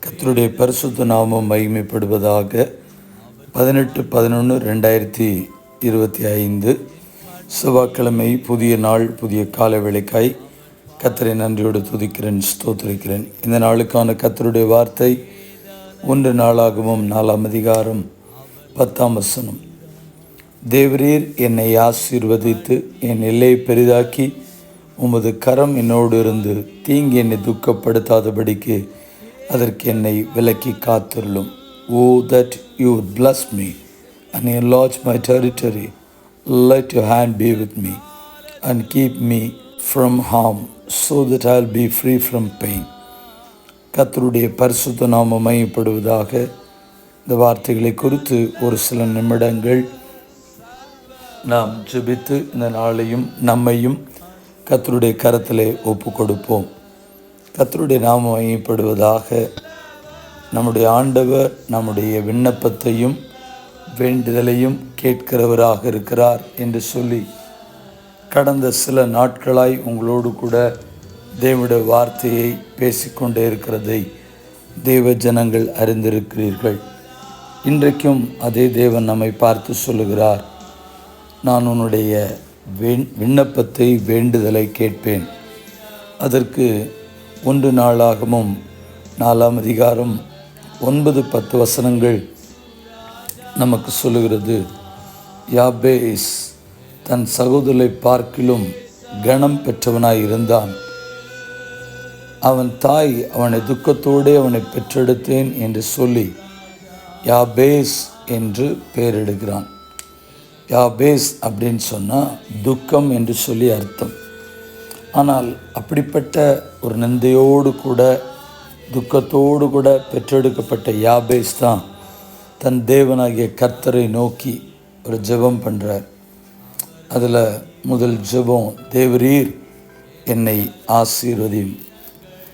கர்த்தருடைய பரிசுத்த நாமம் மகிமைப்படுவதாக. 18/11/2025 செவ்வாய்க்கிழமை, புதிய நாள், புதிய கால வேளைக்காய் கர்த்தரை நன்றியோடு துதிக்கிறேன், ஸ்தோத்திரிக்கிறேன். இந்த நாளுக்கான கர்த்தருடைய வார்த்தை 1 நாளாகமம் 4ஆம் அதிகாரம் 10ஆம் வசனம். தேவரீர் என்னை ஆசீர்வதித்து என் எல்லையை பெரிதாக்கி உமது கரம் என்னோடு இருந்து தீங்கு என்னை துக்கப்படுத்தாதபடிக்கு அதற்கு என்னை விலக்கி காத்துள்ளும். ஓ that you would bless me and enlarge my territory. Let your hand be with me and keep me from harm so that I'll be free from pain. கர்த்தருடைய பரிசுத்த நாமம் மகிமைப்படுவதாக. இந்த வார்த்தைகளை குறித்து ஒரு சில நிமிடங்கள் நாம் ஜெபித்து இந்த நாளையும் நம்மையும் கர்த்தருடைய கரத்திலே ஒப்பு கொடுப்போம். கர்த்தருடைய நாமம் மகிமைப்படுவதாக. நம்முடைய ஆண்டவர் நம்முடைய விண்ணப்பத்தையும் வேண்டுதலையும் கேட்கிறவராக இருக்கிறார் என்று சொல்லி கடந்த சில நாட்களாய் உங்களோடு கூட தேவனுடைய வார்த்தையை பேசிக்கொண்டே இருக்கிறதை தேவ ஜனங்கள் அறிந்திருக்கிறீர்கள். இன்றைக்கும் அதே தேவன் நம்மை பார்த்து சொல்லுகிறார், நான் உன்னுடைய விண்ணப்பத்தை வேண்டுதலை கேட்பேன். அதற்கு 1 நாளாகமம் 4ஆம் அதிகாரம் 9-10 வசனங்கள் நமக்கு சொல்லுகிறது. யாபேஸ் தன் சகோதரரை பார்க்கிலும் கனம் பெற்றவனாய் இருந்தான். அவன் தாய் அவனை துக்கத்தோடு அவனை பெற்றெடுத்தேன் என்று சொல்லி யாபேஸ் என்று பெயரிடுகிறான். யாபேஸ் அப்படின்னு சொன்னால் துக்கம் என்று சொல்லி அர்த்தம். ஆனால் அப்படிப்பட்ட ஒரு நிந்தையோடு கூட துக்கத்தோடு கூட பெற்றெடுக்கப்பட்ட யாபேஸ் தான் தன் தேவனாகிய கர்த்தரை நோக்கி ஒரு ஜெபம் பண்ணுறார். அதில் முதல் ஜெபம், தேவரீர் என்னை ஆசீர்வதியும்.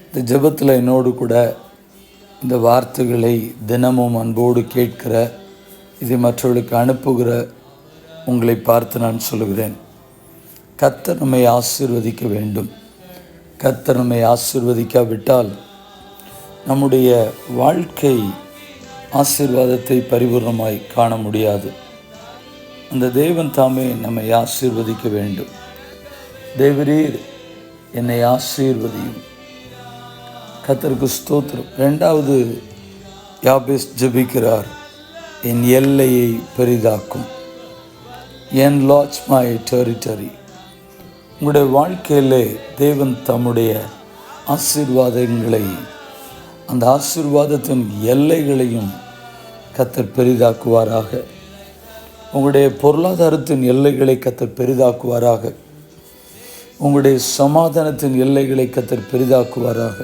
இந்த ஜெபத்தில் என்னோடு கூட இந்த வார்த்தைகளை தினமும் அன்போடு கேட்கிற, இதை மற்றவர்களுக்கு அனுப்புகிற உங்களை பார்த்து நான் சொல்லுகிறேன், கர்த்தர் நம்மை ஆசீர்வதிக்க வேண்டும். கர்த்தர் நம்மை ஆசீர்வதிக்காவிட்டால் நம்முடைய வாழ்க்கை ஆசீர்வாதத்தை பரிபூர்ணமாய் காண முடியாது. அந்த தேவன் தாமே நம்மை ஆசீர்வதிக்க வேண்டும். தேவரீர் என்னை ஆசீர்வதியும். கர்த்தருக்கு ஸ்தோத்திரம். 2வது யாபேஸ் ஜெபிக்கிறார், என் எல்லையை பெரிதாக்கும். enlarge my territory. உங்களுடைய வாழ்க்கையிலே தேவன் தம்முடைய ஆசீர்வாதங்களை, அந்த ஆசீர்வாதத்தின் எல்லைகளையும் கர்த்தர் பெரிதாக்குவாராக. உங்களுடைய பொருளாதாரத்தின் எல்லைகளை கர்த்தர் பெரிதாக்குவாராக. உங்களுடைய சமாதானத்தின் எல்லைகளை கர்த்தர் பெரிதாக்குவாராக.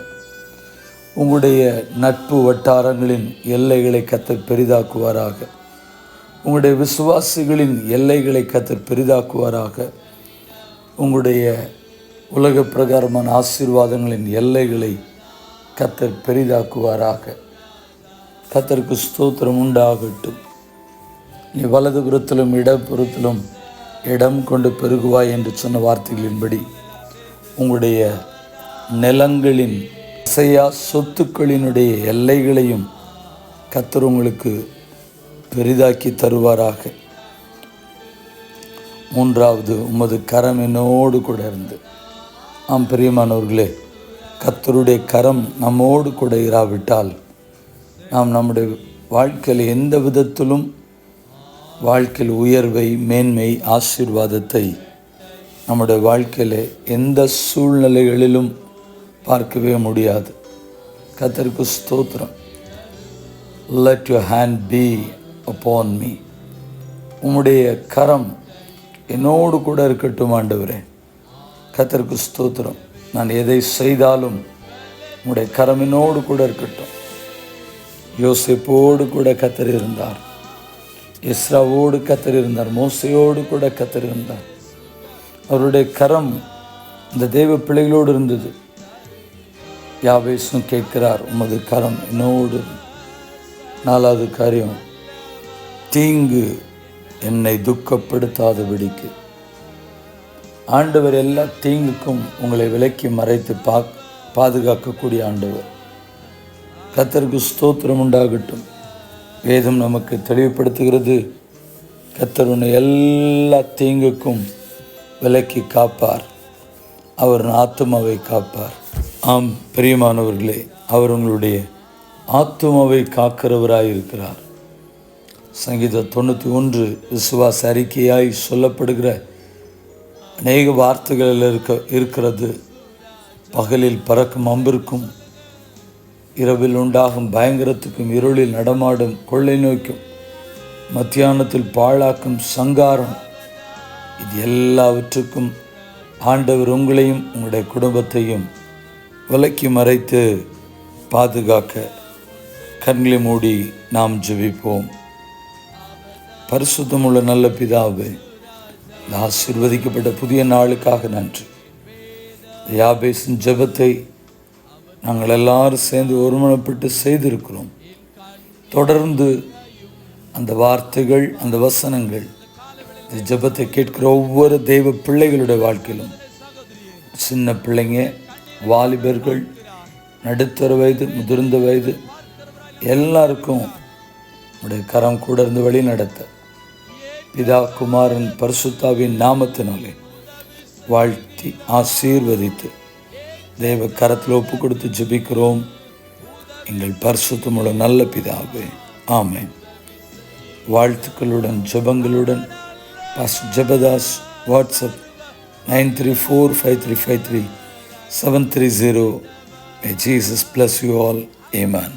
உங்களுடைய நட்பு வட்டாரங்களின் எல்லைகளை கர்த்தர் பெரிதாக்குவாராக. உங்களுடைய விசுவாசிகளின் எல்லைகளை கர்த்தர் பெரிதாக்குவாராக. உங்களுடைய உலக பிரகாரமான ஆசீர்வாதங்களின் எல்லைகளை கர்த்தர் பெரிதாக்குவாராக. கர்த்தருக்கு ஸ்தோத்திரம் உண்டாகட்டும். நீ வலதுபுறத்திலும் இடப்புறத்திலும் இடம் கொண்டு பெருகுவாய் என்று சொன்ன வார்த்தைகளின்படி உங்களுடைய நிலங்களின் அசையா சொத்துக்களினுடைய எல்லைகளையும் கர்த்தர் உங்களுக்கு பெரிதாக்கி தருவாராக. 3வது, உமது கரம் என்னோடு கூட இருந்து. ஆம் பிரியமானவர்களே, கர்த்தருடைய கரம் நம்மோடு கூட இராவிட்டால் நாம் நம்முடைய வாழ்க்கையில் எந்த விதத்திலும் வாழ்க்கையில் உயர்வை, மேன்மை, ஆசீர்வாதத்தை நம்முடைய வாழ்க்கையில் எந்த சூழ்நிலைகளிலும் பார்க்கவே முடியாது. கர்த்தருக்கு ஸ்தோத்திரம். Let your hand be upon me. உம்முடைய கரம் என்னோடு கூட இருக்கட்டும் ஆண்டவரே. கர்த்தருக்கு ஸ்தோத்திரம். நான் எதை செய்தாலும் உம்முடைய கரம் என்னோடு கூட இருக்கட்டும். யோசேப்போடு கூட கர்த்தர் இருந்தார். எஸ்ராவோடு கர்த்தர் இருந்தார். மோசையோடு கூட கர்த்தர் இருந்தார். அவருடைய கரம் இந்த தேவ பிள்ளைகளோடு இருந்தது. யாபேசும் கேட்கிறார், உமது கரம் என்னோடு. 4வது காரியம், தீங்கு என்னை துக்கப்படுத்தாதபடிக்கு. ஆண்டவர் எல்லா தீங்குக்கும் உங்களை விலக்கி மறைத்து பாதுகாக்கக்கூடிய ஆண்டவர். கர்த்தருக்கு ஸ்தோத்திரம் உண்டாகட்டும். வேதம் நமக்கு தெளிவுபடுத்துகிறது, கர்த்தர் உன்னை எல்லா தீங்குக்கும் விலக்கி காப்பார், அவர் ஆத்துமாவை காப்பார். ஆம் பிரியமானவர்களே, அவர் உங்களுடைய ஆத்துமாவை காக்கிறவராயிருக்கிறார். சங்கீதம் 91 விசுவாச அறிக்கையாய் சொல்லப்படுகிற அநேக வார்த்தைகளில் இருக்கிறது. பகலில் பறக்கும் அம்பிற்கும், இரவில் உண்டாகும் பயங்கரத்துக்கும், இருளில் நடமாடும் கொள்ளை நோய்க்கும், மத்தியானத்தில் பாழாக்கும் சங்காரம், இது எல்லாவற்றுக்கும் ஆண்டவர் உங்களையும் உங்களுடைய குடும்பத்தையும் விலக்கி மறைத்து பாதுகாக்க கண்களை மூடி நாம் ஜெபிப்போம். பரிசுத்தமுள்ள நல்ல பிதாவே, இந்த ஆசீர்வதிக்கப்பட்ட புதிய நாளுக்காக நன்றி. யாபேசின் ஜெபத்தை நாங்கள் எல்லாரும் சேர்ந்து ஒருமனப்பட்டு செய்திருக்கிறோம். தொடர்ந்து அந்த வார்த்தைகள், அந்த வசனங்கள், இந்த ஜெபத்தை கேட்கிற ஒவ்வொரு தெய்வ பிள்ளைகளுடைய வாழ்க்கையிலும், சின்ன பிள்ளைங்க, வாலிபர்கள், நடுத்தர வயது, முதிர்ந்த வயது, எல்லாருக்கும் உடைய கரம் கூட இருந்து வழி நடத்த பிதா குமாரன் பரிசுத்தாவின் நாமத்தினாலே வாழ்த்தி ஆசீர்வதித்து தேவ கரத்தில் ஒப்பு கொடுத்து ஜெபிக்கிறோம். எங்கள் பரிசுத்தமுள்ள நல்ல பிதாவே, ஆமென். வாழ்த்துக்களுடன் ஜெபங்களுடன் pastor Jebadas. WhatsApp 9345353730. May Jesus bless you all. Amen.